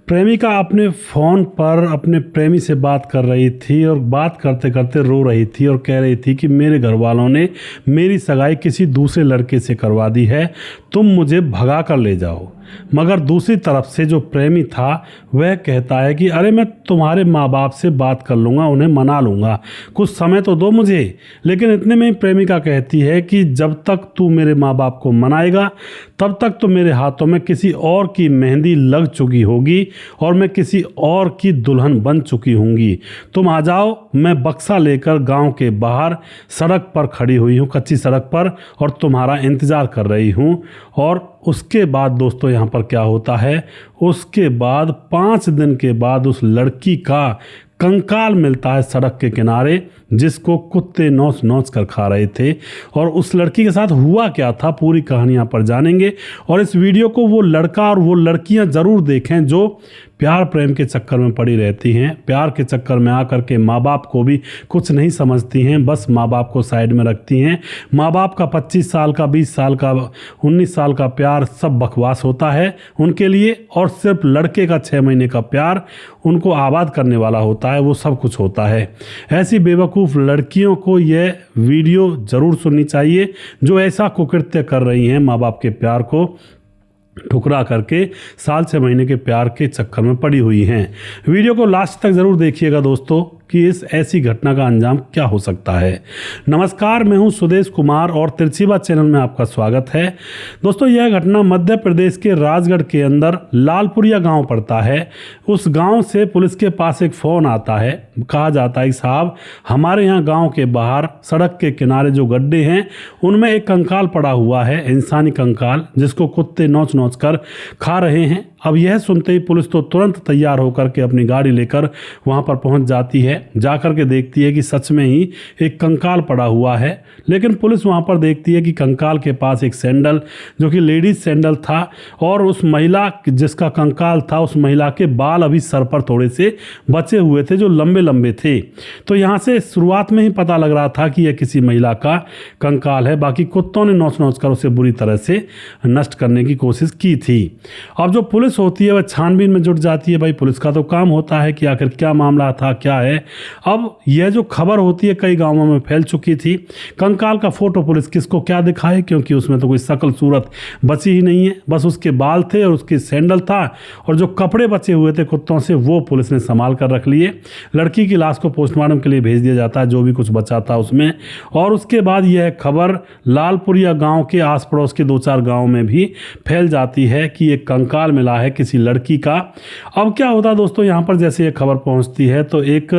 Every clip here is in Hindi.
प्रेमिका अपने फ़ोन पर अपने प्रेमी से बात कर रही थी और बात करते करते रो रही थी और कह रही थी कि मेरे घर वालों ने मेरी सगाई किसी दूसरे लड़के से करवा दी है, तुम मुझे भगा कर ले जाओ। मगर दूसरी तरफ से जो प्रेमी था वह कहता है कि अरे मैं तुम्हारे माँ बाप से बात कर लूँगा, उन्हें मना लूँगा, कुछ समय तो दो मुझे। लेकिन इतने में ही प्रेमिका कहती है कि जब तक तू मेरे माँ बाप को मनाएगा तब तक तो मेरे हाथों में किसी और की मेहंदी लग चुकी होगी और मैं किसी और की दुल्हन बन चुकी होंगी। तुम आ जाओ, मैं बक्सा लेकर गांव के बाहर सड़क पर खड़ी हुई हूँ, कच्ची सड़क पर, और तुम्हारा इंतज़ार कर रही हूँ। और उसके बाद दोस्तों यहाँ पर क्या होता है, उसके बाद 5 दिन के बाद उस लड़की का कंकाल मिलता है सड़क के किनारे, जिसको कुत्ते नोच नोच कर खा रहे थे। और उस लड़की के साथ हुआ क्या था, पूरी कहानी यहाँ पर जानेंगे। और इस वीडियो को वो लड़का और वो लड़कियाँ ज़रूर देखें जो प्यार प्रेम के चक्कर में पड़ी रहती हैं, प्यार के चक्कर में आकर के माँ बाप को भी कुछ नहीं समझती हैं, बस माँ बाप को साइड में रखती हैं। माँ बाप का 25 साल का, 20 साल का, 19 साल का प्यार सब बकवास होता है उनके लिए, और सिर्फ लड़के का 6 महीने का प्यार उनको आबाद करने वाला होता है, वो सब कुछ होता है। ऐसी बेवकूफ़ लड़कियों को यह वीडियो ज़रूर सुननी चाहिए जो ऐसा कुकृत्य कर रही हैं, माँ बाप के प्यार को ठुकरा करके साल 6 महीने के प्यार के चक्कर में पड़ी हुई हैं। वीडियो को लास्ट तक ज़रूर देखिएगा दोस्तों कि इस ऐसी घटना का अंजाम क्या हो सकता है। नमस्कार, मैं हूं सुदेश कुमार और तिरछीबा चैनल में आपका स्वागत है। दोस्तों, यह घटना मध्य प्रदेश के राजगढ़ के अंदर लालपुरिया गांव पड़ता है। उस गांव से पुलिस के पास एक फ़ोन आता है, कहा जाता है कि साहब हमारे यहाँ गाँव के बाहर सड़क के किनारे जो गड्ढे हैं उनमें एक कंकाल पड़ा हुआ है, इंसानी कंकाल, जिसको कुत्ते नोच नोच कर खा रहे हैं। अब यह सुनते ही पुलिस तो तुरंत तैयार होकर के अपनी गाड़ी लेकर वहां पर पहुंच जाती है। जाकर के देखती है कि सच में ही एक कंकाल पड़ा हुआ है। लेकिन पुलिस वहां पर देखती है कि कंकाल के पास एक सैंडल, जो कि लेडीज सैंडल था, और उस महिला जिसका कंकाल था उस महिला के बाल अभी सर पर थोड़े से बचे हुए थे जो लंबे लंबे थे। तो यहाँ से शुरुआत में ही पता लग रहा था कि यह किसी महिला का कंकाल है। बाकी कुत्तों ने नोच नोच कर उसे बुरी तरह से नष्ट करने की कोशिश की थी। अब जो पुलिस होती है वह छानबीन में जुट जाती है। भाई, पुलिस का तो काम होता है कि आखिर क्या मामला था, क्या है। अब यह जो खबर होती है कई गांवों में फैल चुकी थी। कंकाल का फोटो पुलिस किसको क्या दिखाए, क्योंकि उसमें तो कोई शकल सूरत बची ही नहीं है, बस उसके बाल थे और उसकी सैंडल था, और जो कपड़े बचे हुए थे कुत्तों से वो पुलिस ने संभाल कर रख लिए। लड़की की लाश को पोस्टमार्टम के लिए भेज दिया जाता है, जो भी कुछ बचा था उसमें। और उसके बाद यह खबर लालपुरिया गाँव के आस पड़ोस के 2-4 गाँव में भी फैल जाती है कि एक कंकाल मिला है किसी लड़की का। अब क्या होता है दोस्तों, यहाँ पर जैसे ये खबर पहुँचती है तो एक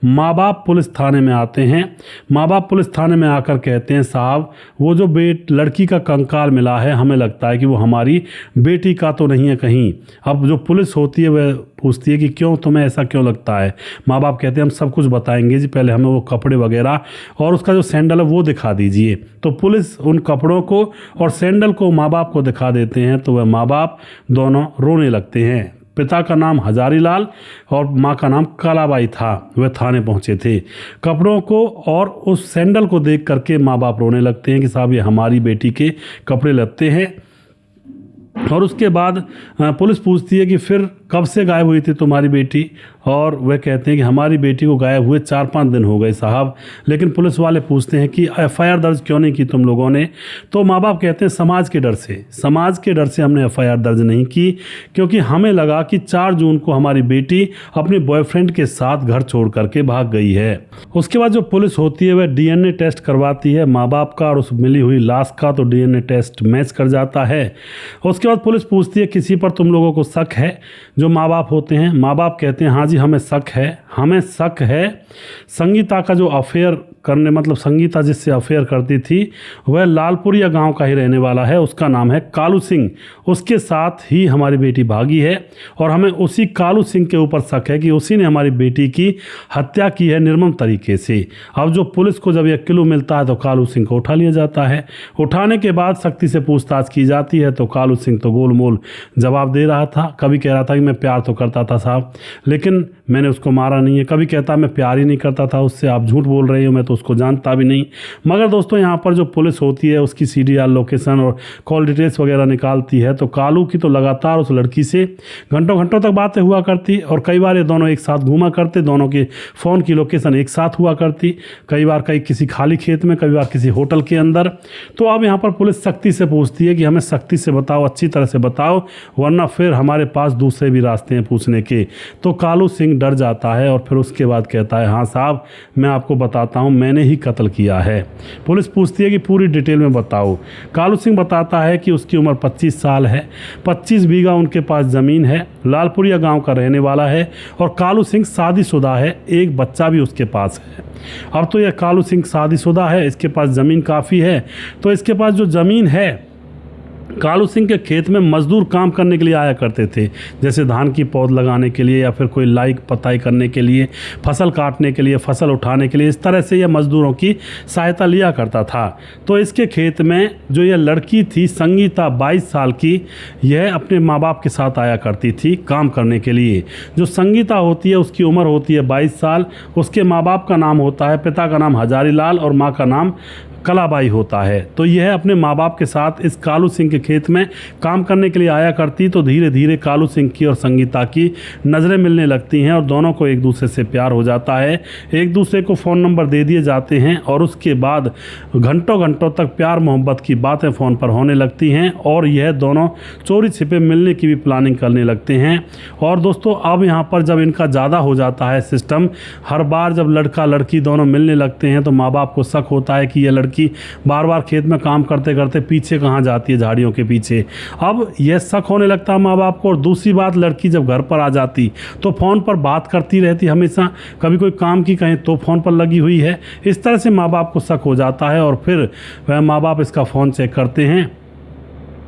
माँ बाप पुलिस थाने में आते हैं। माँ बाप पुलिस थाने में आकर कहते हैं, साहब वो जो लड़की का कंकाल मिला है, हमें लगता है कि वो हमारी बेटी का तो नहीं है कहीं। अब जो पुलिस होती है वह पूछती है कि क्यों, तुम्हें ऐसा क्यों लगता है। माँ बाप कहते हैं हम सब कुछ बताएंगे जी, पहले हमें वो कपड़े वगैरह और उसका जो सैंडल है वो दिखा दीजिए। तो पुलिस उन कपड़ों को और सैंडल को माँ बाप को दिखा देते हैं तो वह माँ बाप दोनों रोने लगते हैं। पिता का नाम हजारीलाल और माँ का नाम कालाबाई था। वह थाने पहुँचे थे। कपड़ों को और उस सैंडल को देख करके माँ बाप रोने लगते हैं कि साहब ये हमारी बेटी के कपड़े लगते हैं। और उसके बाद पुलिस पूछती है कि फिर कब से गायब हुई थी तुम्हारी बेटी, और वह कहते हैं कि हमारी बेटी को गायब हुए 4-5 दिन हो गए साहब। लेकिन पुलिस वाले पूछते हैं कि एफआईआर दर्ज क्यों नहीं की तुम लोगों ने। तो माँ बाप कहते हैं समाज के डर से, समाज के डर से हमने एफआईआर दर्ज नहीं की, क्योंकि हमें लगा कि 4 जून को हमारी बेटी अपने बॉयफ्रेंड के साथ घर छोड़ करके भाग गई है। उसके बाद जो पुलिस होती है वह डीएनए टेस्ट करवाती है माँ बाप का, और उस मिली हुई लाश का तो डीएनए टेस्ट मैच कर जाता है। उसके बाद पुलिस पूछती है किसी पर तुम लोगों को शक है। जो माँ बाप होते हैं, माँ बाप कहते हैं हाँ जी हमें शक है, हमें शक है संगीता का जो अफेयर करने, मतलब संगीता जिससे अफेयर करती थी वह लालपुरिया गांव का ही रहने वाला है, उसका नाम है कालू सिंह। उसके साथ ही हमारी बेटी भागी है और हमें उसी कालू सिंह के ऊपर शक है कि उसी ने हमारी बेटी की हत्या की है निर्मम तरीके से। अब जो पुलिस को जब यह क्लू मिलता है तो कालू सिंह को उठा लिया जाता है। उठाने के बाद सख्ती से पूछताछ की जाती है तो कालू सिंह तो गोल मोल जवाब दे रहा था। कभी कह रहा था कि मैं प्यार तो करता था साहब, लेकिन मैंने उसको मारा नहीं है। कभी कहता मैं प्यार ही नहीं करता था उससे, आप झूठ बोल रहे हो, मैं तो उसको जानता भी नहीं। मगर दोस्तों यहाँ पर जो पुलिस होती है उसकी CDR लोकेशन और कॉल डिटेल्स वगैरह निकालती है, तो कालू की तो लगातार उस लड़की से घंटों घंटों तक बातें हुआ करती और कई बार ये दोनों एक साथ घूमा करते, दोनों के फ़ोन की लोकेशन एक साथ हुआ करती, कई बार किसी खाली खेत में, कई बार किसी होटल के अंदर। तो अब यहाँ पर पुलिस सख्ती से पूछती है कि हमें सख्ती से बताओ, अच्छी तरह से बताओ, वरना फिर हमारे पास दूसरे भी रास्ते हैं पूछने के। तो कालू सिंह डर जाता है और फिर उसके बाद कहता है, हाँ साहब मैं आपको बताता हूँ, मैंने ही कत्ल किया है। पुलिस पूछती है कि पूरी डिटेल में बताओ। कालू सिंह बताता है कि उसकी उम्र 25 साल है, 25 बीघा उनके पास ज़मीन है, लालपुरिया गांव का रहने वाला है और कालू सिंह शादीशुदा है, एक बच्चा भी उसके पास है। अब तो यह कालू सिंह शादीशुदा है, इसके पास ज़मीन काफ़ी है, तो इसके पास जो ज़मीन है, कालू सिंह के खेत में मजदूर काम करने के लिए आया करते थे, जैसे धान की पौध लगाने के लिए या फिर कोई लाई पताई करने के लिए, फसल काटने के लिए, फसल उठाने के लिए, इस तरह से यह मजदूरों की सहायता लिया करता था। तो इसके खेत में जो यह लड़की थी संगीता 22 साल की, यह अपने माँ बाप के साथ आया करती थी काम करने के लिए। जो संगीता होती है उसकी उम्र होती है 22 साल, उसके माँ बाप का नाम होता है, पिता का नाम हजारीलाल और माँ का नाम कलाबाई होता है। तो यह अपने माँ बाप के साथ इस कालू सिंह के खेत में काम करने के लिए आया करती। तो धीरे धीरे कालू सिंह की और संगीता की नज़रें मिलने लगती हैं और दोनों को एक दूसरे से प्यार हो जाता है, एक दूसरे को फ़ोन नंबर दे दिए जाते हैं और उसके बाद घंटों घंटों तक प्यार मोहब्बत की बातें फ़ोन पर होने लगती हैं और यह दोनों चोरी छिपे मिलने की भी प्लानिंग करने लगते हैं। और दोस्तों अब यहाँ पर जब इनका ज़्यादा हो जाता है सिस्टम, हर बार जब लड़का लड़की दोनों मिलने लगते हैं तो माँ बाप को शक होता है कि यह लड़की बार बार खेत में काम करते करते पीछे कहाँ जाती है, झाड़ियों के पीछे। अब यह शक होने लगता है माँ बाप को। और दूसरी बात, लड़की जब घर पर आ जाती तो फ़ोन पर बात करती रहती हमेशा, कभी कोई काम की कहें तो फ़ोन पर लगी हुई है। इस तरह से माँ बाप को शक हो जाता है और फिर वह माँ बाप इसका फ़ोन चेक करते हैं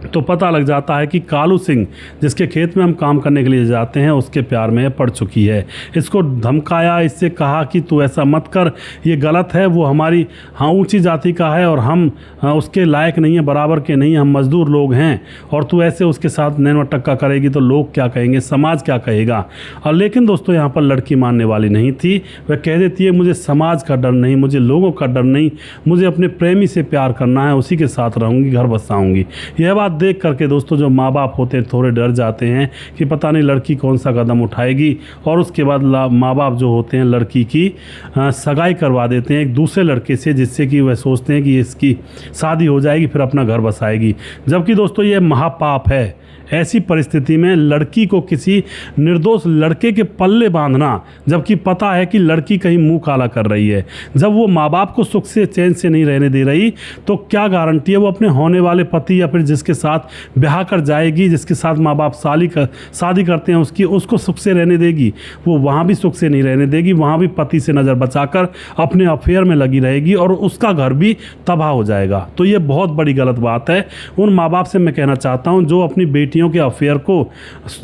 तो पता लग जाता है कि कालू सिंह जिसके खेत में हम काम करने के लिए जाते हैं उसके प्यार में पड़ चुकी है। इसको धमकाया, इससे कहा कि तू ऐसा मत कर, ये गलत है, वो हमारी ऊंची जाति का है और हम उसके लायक नहीं है, बराबर के नहीं, हम मजदूर लोग हैं और तू ऐसे उसके साथ नैन टक्का करेगी तो लोग क्या कहेंगे, समाज क्या कहेगा। और लेकिन दोस्तों यहाँ पर लड़की मानने वाली नहीं थी। वह कह देती है मुझे समाज का डर नहीं, मुझे लोगों का डर नहीं, मुझे अपने प्रेमी से प्यार करना है, उसी के साथ रहूँगी, घर बसाऊँगी। यह बात देख करके दोस्तों जो माँ बाप होते हैं थोड़े डर जाते हैं कि पता नहीं लड़की कौन सा कदम उठाएगी और उसके बाद माँ बाप जो होते हैं लड़की की सगाई करवा देते हैं एक दूसरे लड़के से, जिससे कि वह सोचते हैं कि इसकी शादी हो जाएगी फिर अपना घर बसाएगी। जबकि दोस्तों ये महापाप है। ऐसी परिस्थिति में लड़की को किसी निर्दोष लड़के के पल्ले बांधना, जबकि पता है कि लड़की कहीं मुंह काला कर रही है, जब वो माँ बाप को सुख से चैन से नहीं रहने दे रही तो क्या गारंटी है वो अपने होने वाले पति या फिर जिसके साथ ब्याह कर जाएगी, जिसके साथ माँ बाप शादी करते हैं उसको सुख से रहने देगी। वो वहाँ भी सुख से नहीं रहने देगी, वहाँ भी पति से नज़र बचाकर अपने अफेयर में लगी रहेगी और उसका घर भी तबाह हो जाएगा। तो ये बहुत बड़ी गलत बात है। उन माँ बाप से मैं कहना चाहता हूँ जो अपनी बेटियों के अफेयर को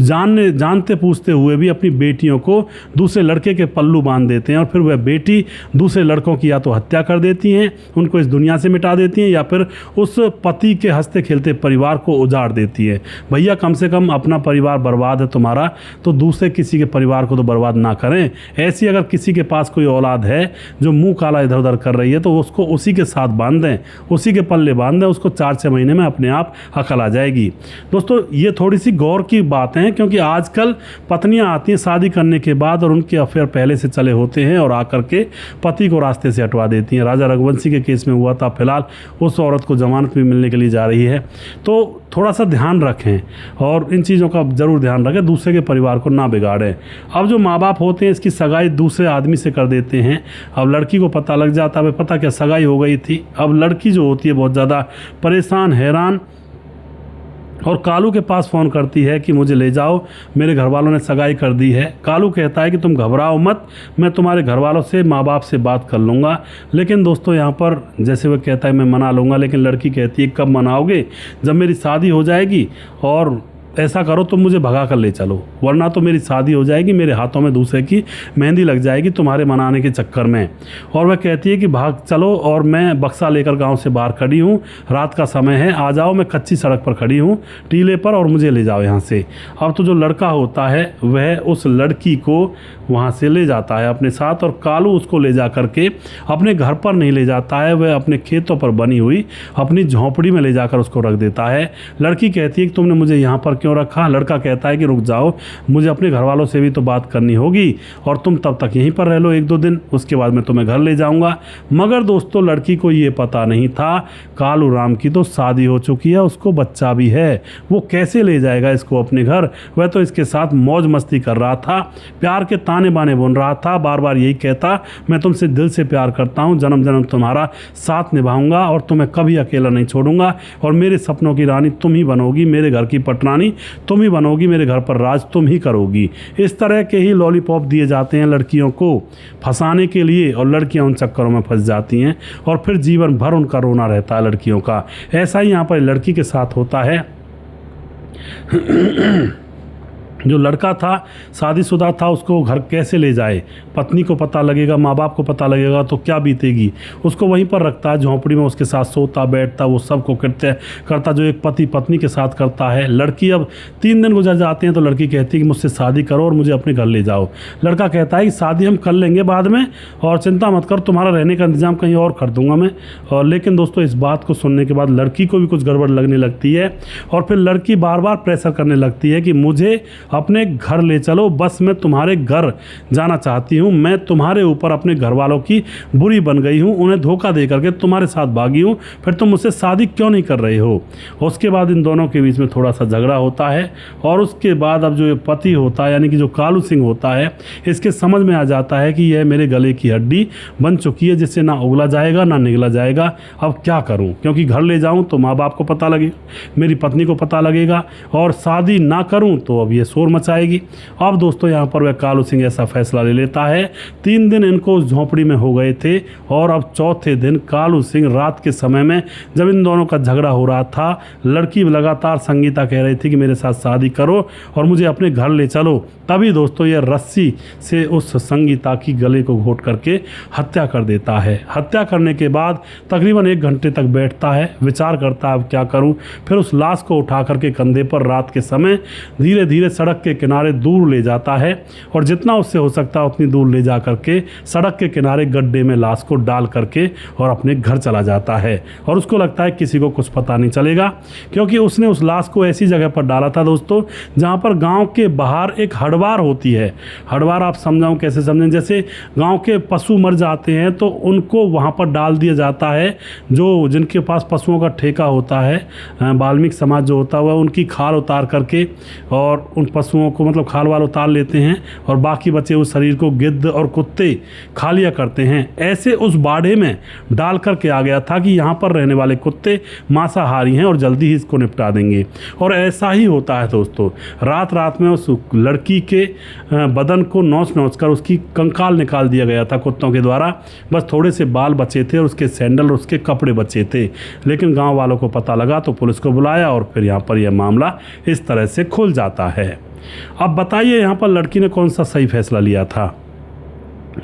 जानते पूछते हुए भी अपनी बेटियों को दूसरे लड़के के पल्लू बांध देते हैं और फिर वह बेटी दूसरे लड़कों की या तो हत्या कर देती हैं, उनको इस दुनिया से मिटा देती हैं, या फिर उस पति के हंसते खेलते परिवार को उजाड़ देती है। भैया कम से कम अपना परिवार बर्बाद है तुम्हारा तो दूसरे किसी के परिवार को तो बर्बाद ना करें। ऐसी अगर किसी के पास कोई औलाद है जो मुंह काला इधर उधर कर रही है तो उसको उसी के साथ बांध दें, उसी के पल्ले बांध दें, उसको 4-6 महीने में अपने आप अकल आ जाएगी। दोस्तों ये थोड़ी सी गौर की बातें हैं क्योंकि आजकल पत्नियां आती हैं शादी करने के बाद और उनके अफेयर पहले से चले होते हैं और आकर के पति को रास्ते से हटवा देती हैं। राजा रघुवंशी के केस में हुआ था। फिलहाल उस औरत को जमानत भी मिलने के लिए जा रही है। तो थोड़ा सा ध्यान रखें और इन चीज़ों का ज़रूर ध्यान रखें, दूसरे के परिवार को ना बिगाड़ें। अब जो माँ बाप होते हैं इसकी सगाई दूसरे आदमी से कर देते हैं। अब लड़की को पता लग जाता है, पता क्या सगाई हो गई थी। अब लड़की जो होती है बहुत ज़्यादा परेशान, हैरान और कालू के पास फ़ोन करती है कि मुझे ले जाओ, मेरे घर वालों ने सगाई कर दी है। कालू कहता है कि तुम घबराओ मत, मैं तुम्हारे घर वालों से माँ बाप से बात कर लूँगा। लेकिन दोस्तों यहाँ पर जैसे वह कहता है मैं मना लूँगा, लेकिन लड़की कहती है कब मनाओगे, जब मेरी शादी हो जाएगी और ऐसा करो तुम मुझे भगा कर ले चलो, वरना तो मेरी शादी हो जाएगी, मेरे हाथों में दूसरे की मेहंदी लग जाएगी तुम्हारे मनाने के चक्कर में। और वह कहती है कि भाग चलो, और मैं बक्सा लेकर गांव से बाहर खड़ी हूँ, रात का समय है, आ जाओ, मैं कच्ची सड़क पर खड़ी हूँ टीले पर, और मुझे ले जाओ यहाँ से। अब तो जो लड़का होता है वह उस लड़की को वहाँ से ले जाता है अपने साथ, और कालू उसको ले जा करके अपने घर पर नहीं ले जाता है, वह अपने खेतों पर बनी हुई अपनी झोंपड़ी में ले जाकर उसको रख देता है। लड़की कहती है कि तुमने मुझे यहाँ पर क्यों रखा? लड़का कहता है कि रुक जाओ, मुझे अपने घर वालों से भी तो बात करनी होगी, और तुम तब तक यहीं पर रह लो 1-2 दिन, उसके बाद मैं तुम्हें घर ले जाऊंगा। मगर दोस्तों लड़की को ये पता नहीं था कालू राम की तो शादी हो चुकी है, उसको बच्चा भी है, वो कैसे ले जाएगा इसको अपने घर? वह तो इसके साथ मौज मस्ती कर रहा था, प्यार के ताने बाने बुन रहा था, बार बार यही कहता मैं तुमसे दिल से प्यार करता हूँ, जन्म जन्म तुम्हारा साथ निभाऊंगा और तुम्हें कभी अकेला नहीं छोड़ूंगा, और मेरे सपनों की रानी तुम ही बनोगी, मेरे घर की पटरानी तुम ही बनोगी, मेरे घर पर राज तुम ही करोगी। इस तरह के ही लॉलीपॉप दिए जाते हैं लड़कियों को फंसाने के लिए, और लड़कियां उन चक्करों में फंस जाती हैं, और फिर जीवन भर उनका रोना रहता है लड़कियों का। ऐसा ही यहाँ पर लड़की के साथ होता है। जो लड़का था शादीशुदा था, उसको घर कैसे ले जाए? पत्नी को पता लगेगा, माँ बाप को पता लगेगा तो क्या बीतेगी? उसको वहीं पर रखता है झोंपड़ी में, उसके साथ सोता बैठता, वो सब को करता जो एक पति पत्नी के साथ करता है। लड़की अब 3 दिन गुजर जाते हैं तो लड़की कहती है कि मुझसे शादी करो और मुझे अपने घर ले जाओ। लड़का कहता है कि शादी हम कर लेंगे बाद में, और चिंता मत कर, तुम्हारा रहने का इंतजाम कहीं और कर दूंगा मैं। और लेकिन दोस्तों इस बात को सुनने के बाद लड़की को भी कुछ गड़बड़ लगने लगती है, और फिर लड़की बार बार प्रेशर करने लगती है कि मुझे अपने घर ले चलो, बस मैं तुम्हारे घर जाना चाहती हूँ, मैं तुम्हारे ऊपर अपने घर वालों की बुरी बन गई हूँ, उन्हें धोखा दे करके तुम्हारे साथ भागी हूँ, फिर तुम मुझसे शादी क्यों नहीं कर रहे हो? उसके बाद इन दोनों के बीच में थोड़ा सा झगड़ा होता है, और उसके बाद अब जो ये पति होता है यानी कि जो कालू सिंह होता है, इसके समझ में आ जाता है कि यह मेरे गले की हड्डी बन चुकी है, जिससे ना उगला जाएगा ना निगला जाएगा। अब क्या करूँ? क्योंकि घर ले जाऊँ तो माँ बाप को पता लगेगा, मेरी पत्नी को पता लगेगा, और शादी ना करूँ तो अब ये शोर मचाएगी। अब दोस्तों यहाँ पर वह कालू सिंह ऐसा फैसला ले लेता है। 3 दिन इनको उस झोंपड़ी में हो गए थे, और अब चौथे दिन कालू सिंह रात के समय में जब इन दोनों का झगड़ा हो रहा था, लड़की लगातार संगीता कह रही थी कि मेरे साथ शादी करो और मुझे अपने घर ले चलो, तभी दोस्तों यह रस्सी से उस संगीता की गले को घोट करके हत्या कर देता है। हत्या करने के बाद तकरीबन 1 घंटे तक बैठता है, विचार करता है अब क्या करूं। फिर उस लाश को उठा करके कंधे पर रात के समय धीरे धीरे सड़क के किनारे दूर ले जाता है, और जितना उससे हो सकता है उतनी दूर ले जा करके सड़क के किनारे गड्ढे में लाश को डाल करके और अपने घर चला जाता है। और उसको लगता है किसी को कुछ पता नहीं चलेगा, क्योंकि उसने उस लाश को ऐसी जगह पर डाला था दोस्तों जहाँ पर गाँव के बाहर एक हड़वार होती है। हड़वार आप समझाऊँ कैसे समझें? जैसे गाँव के पशु मर जाते हैं तो उनको वहाँ पर डाल दिया जाता है, जो जिनके पास पशुओं का ठेका होता है, वाल्मीकि समाज जो होता है वह उनकी खाल उतार करके और उन पशुओं को मतलब खाल वाल उतार लेते हैं, और बाकी बचे उस शरीर को गिद्ध और कुत्ते खा लिया करते हैं। ऐसे उस बाड़े में डाल करके आ गया था कि यहाँ पर रहने वाले कुत्ते मांसाहारी हैं और जल्दी ही इसको निपटा देंगे। और ऐसा ही होता है दोस्तों, रात रात में उस लड़की के बदन को नोच नोच कर उसकी कंकाल निकाल दिया गया था कुत्तों के द्वारा। बस थोड़े से बाल बचे थे और उसके सैंडल और उसके कपड़े बचे थे, लेकिन गाँव वालों को पता लगा तो पुलिस को बुलाया, और फिर यहाँ पर यह मामला इस तरह से खुल जाता है। अब बताइए यहाँ पर लड़की ने कौन सा सही फैसला लिया था?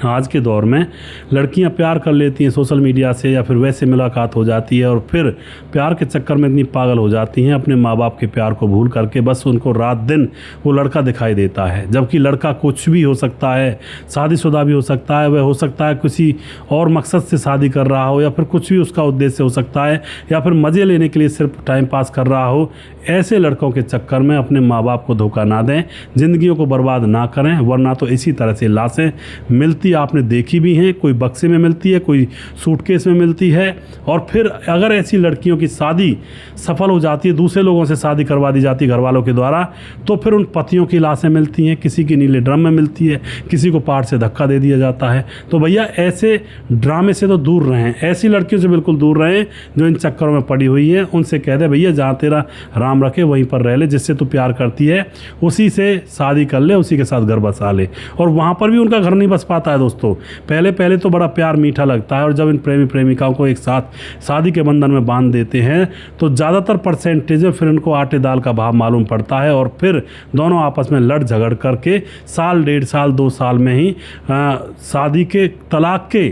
आज के दौर में लड़कियां प्यार कर लेती हैं सोशल मीडिया से, या फिर वैसे मुलाकात हो जाती है, और फिर प्यार के चक्कर में इतनी पागल हो जाती हैं अपने माँ बाप के प्यार को भूल करके, बस उनको रात दिन वो लड़का दिखाई देता है। जबकि लड़का कुछ भी हो सकता है, शादीशुदा भी हो सकता है, वह हो सकता है किसी और मकसद से शादी कर रहा हो, या फिर कुछ भी उसका उद्देश्य हो सकता है, या फिर मज़े लेने के लिए सिर्फ टाइम पास कर रहा हो। ऐसे लड़कों के चक्कर में अपने माँ बाप को धोखा ना दें, ज़िंदगियों को बर्बाद ना करें, वरना तो इसी तरह से लाशें मिलती आपने देखी भी हैं, कोई बक्से में मिलती है, कोई सूटकेस में मिलती है। और फिर अगर ऐसी लड़कियों की शादी सफल हो जाती है, दूसरे लोगों से शादी करवा दी जाती है घर वालों के द्वारा, तो फिर उन पतियों की लाशें मिलती हैं, किसी की नीले ड्रम में मिलती है, किसी को पहाड़ से धक्का दे दिया जाता है। तो भैया ऐसे ड्रामे से तो दूर रहें, ऐसी लड़कियों से बिल्कुल दूर रहें जो इन चक्करों में पड़ी हुई हैं। उनसे कह दे भैया जहाँ तेरा राम रखे वहीं पर रह ले, जिससे तू प्यार करती है उसी से शादी कर ले, उसी के साथ घर बसा ले। और वहाँ पर भी उनका घर नहीं बस पाता आता है दोस्तों। पहले पहले तो बड़ा प्यार मीठा लगता है, और जब इन प्रेमी प्रेमिकाओं को एक साथ शादी के बंधन में बांध देते हैं तो ज़्यादातर परसेंटेज में फिर उनको आटे दाल का भाव मालूम पड़ता है, और फिर दोनों आपस में लड़ झगड़ करके साल, 1.5 साल, 2 साल में ही शादी के तलाक के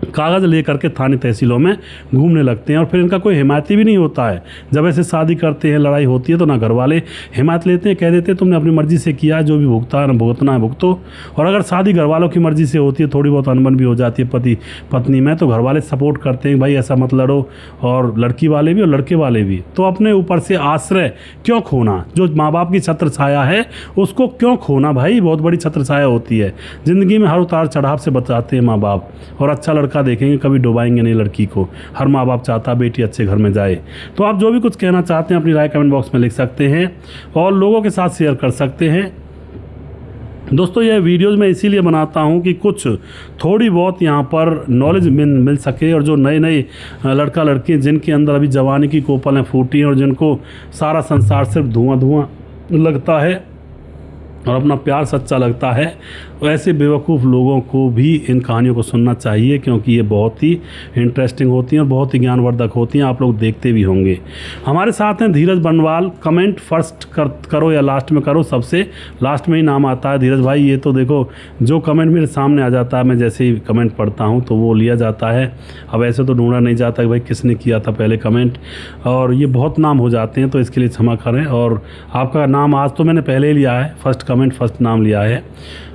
कागज़ लेकर के थाने तहसीलों में घूमने लगते हैं, और फिर इनका कोई हिमायती भी नहीं होता है। जब ऐसे शादी करते हैं, लड़ाई होती है, तो ना घर वाले हिमायत लेते हैं, कह देते हैं तुमने अपनी मर्ज़ी से किया, जो भी भुगता है भुगतना है भुगतो। और अगर शादी घर वालों की मर्ज़ी से होती है, थोड़ी बहुत अनबन भी हो जाती है पति पत्नी में, तो घर वाले सपोर्ट करते हैं भाई ऐसा मत लड़ो, और लड़की वाले भी और लड़के वाले भी। तो अपने ऊपर से आश्रय क्यों खोना, जो माँ बाप की छत्र छाया है उसको क्यों खोना भाई, बहुत बड़ी छत्र छाया होती है। ज़िंदगी में हर उतार चढ़ाव से बचाते हैं माँ बाप, और अच्छा लड़का देखेंगे कभी डुबाएंगे नहीं लड़की को। हर माँ बाप चाहता बेटी अच्छे घर में जाए। तो आप जो भी कुछ कहना चाहते हैं अपनी राय कमेंट बॉक्स में लिख सकते हैं, और लोगों के साथ शेयर कर सकते हैं। दोस्तों ये वीडियोज़ मैं इसीलिए बनाता हूँ कि कुछ थोड़ी बहुत यहाँ पर नॉलेज मिल सके, और जो नए नए लड़का लड़की जिनके अंदर अभी जवानी की कोपलें फूटी हैं, और जिनको सारा संसार सिर्फ धुआं धुआं लगता है और अपना प्यार सच्चा लगता है, ऐसे बेवकूफ़ लोगों को भी इन कहानियों को सुनना चाहिए, क्योंकि ये बहुत ही इंटरेस्टिंग होती हैं और बहुत ही ज्ञानवर्धक होती हैं। आप लोग देखते भी होंगे। हमारे साथ हैं धीरज बनवाल। कमेंट फर्स्ट करो या लास्ट में करो, सबसे लास्ट में ही नाम आता है धीरज भाई। ये तो देखो जो कमेंट मेरे सामने आ जाता है, मैं जैसे ही कमेंट पढ़ता हूँ तो वो लिया जाता है। अब ऐसे तो ढूंढा नहीं जाता कि भाई किसने किया था पहले कमेंट, और ये बहुत नाम हो जाते हैं, तो इसके लिए क्षमा करें। और आपका नाम आज तो मैंने पहले ही लिया है, फर्स्ट कमेंट फर्स्ट नाम लिया है।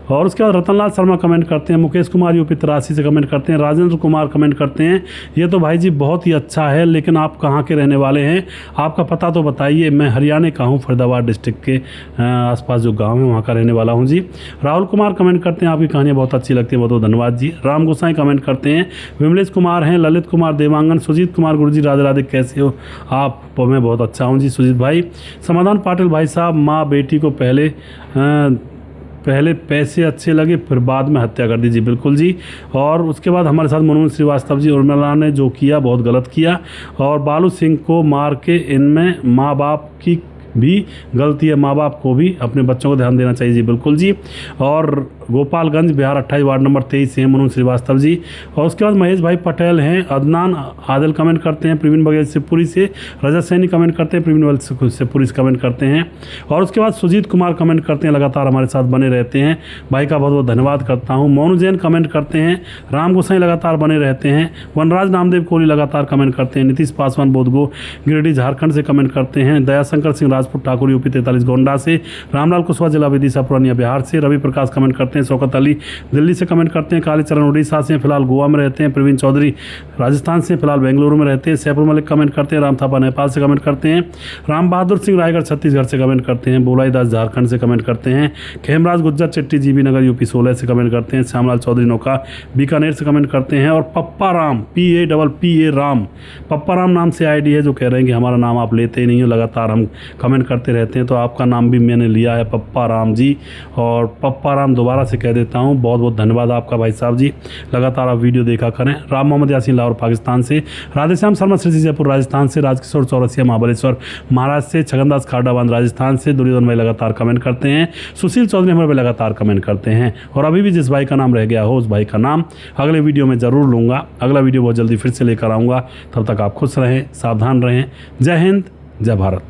और उसके बाद रतनलाल शर्मा कमेंट करते हैं, मुकेश कुमार यूपी 83 से कमेंट करते हैं, राजेंद्र कुमार कमेंट करते हैं, ये तो भाई जी बहुत ही अच्छा है, लेकिन आप कहाँ के रहने वाले हैं, आपका पता तो बताइए। मैं हरियाणा का हूँ, फरीदाबाद डिस्ट्रिक्ट के आसपास जो गांव है वहाँ का रहने वाला हूँ जी। राहुल कुमार कमेंट करते हैं, आपकी कहानियाँ बहुत अच्छी लगती है, बहुत बहुत धन्यवाद जी। राम गोसाई कमेंट करते हैं, विमलेश कुमार हैं, ललित कुमार देवांगन, सुजीत कुमार गुरुजी राधे राधे, कैसे हो आप? मैं बहुत अच्छा हूँ जी सुजीत भाई। समाधान पाटिल भाई साहब, माँ बेटी को पहले पैसे अच्छे लगे फिर बाद में हत्या कर दी जी, बिल्कुल जी। और उसके बाद हमारे साथ मनोज श्रीवास्तव जी, उर्मिला ने जो किया बहुत गलत किया, और बालू सिंह को मार के इनमें माँ बाप की भी गलती है, माँ बाप को भी अपने बच्चों को ध्यान देना चाहिए जी, बिल्कुल जी। और गोपालगंज बिहार 28 वार्ड नंबर 23 से हैं मनोज श्रीवास्तव जी। और उसके बाद महेश भाई पटेल हैं, अदनान आदिल कमेंट करते हैं, प्रवीण बघेल शिवपुरी से, रजत सैनी कमेंट करते हैं, प्रवीण बघेल शिवपुरी से कमेंट करते हैं। और उसके बाद सुजीत कुमार कमेंट करते हैं, लगातार हमारे साथ बने रहते हैं, भाई का बहुत बहुत धन्यवाद करता हूँ। मोनू जैन कमेंट करते हैं, राम गोसाई लगातार बने रहते हैं, वनराज नामदेव कोहली लगातार कमेंट करते हैं, नीतीश पासवान बोधगो गिरिडीह झारखंड से कमेंट करते हैं, दयाशंकर सिंह राजपूत ठाकुर यूपी 43 गोंडा से, रामलाल कुशवाहा जिला विदिशा पुरानिया बिहार से, रवि प्रकाश कमेंट करते हैं, शौकत अली दिल्ली से कमेंट करते हैं, कालीचरण उड़ीसा से, फिलहाल गोवा में रहते हैं, प्रवीण चौधरी राजस्थान से, फिलहाल बेंगलुरु में रहते हैं, सैफुल मलिक कमेंट करते हैं, राम थापा नेपाल से कमेंट करते हैं, राम बहादुर सिंह रायगढ़ छत्तीसगढ़ से कमेंट करते हैं, बोलाई दास झारखंड से कमेंट करते हैं, खेमराज गुज्जर चिट्टी जीबी नगर यूपी 16 से कमेंट करते हैं, श्यामलाल चौधरी नौका बीकानेर से कमेंट करते हैं, और पप्पा राम PAPPA राम, पप्पा राम नाम से आईडी है, जो कह रहे हैं कि हमारा नाम आप लेते ही नहीं हो, लगातार हम कमेंट करते रहते हैं, तो आपका नाम भी मैंने लिया है पप्पा राम जी। और पप्पा राम दोबारा से कह देता हूँ, बहुत बहुत धन्यवाद आपका भाई साहब जी, लगातार आप वीडियो देखा करें। राम मोहम्मद यासीन लाहौर पाकिस्तान से, राधेश्याम शर्मा श्री जयपुर राजस्थान से, राजकिशोर चौरसिया महाबलेश्वर महाराज से, छगनदास खारडाबांध राजस्थान से, दुर्योधन भाई लगातार कमेंट करते हैं, सुशील चौधरी हमारे भाई लगातार कमेंट करते हैं। और अभी भी जिस भाई का नाम रह गया हो उस भाई का नाम अगले वीडियो में ज़रूर लूँगा। अगला वीडियो बहुत जल्दी फिर से लेकर आऊँगा, तब तक आप खुश रहें, सावधान रहें। जय हिंद, जय भारत।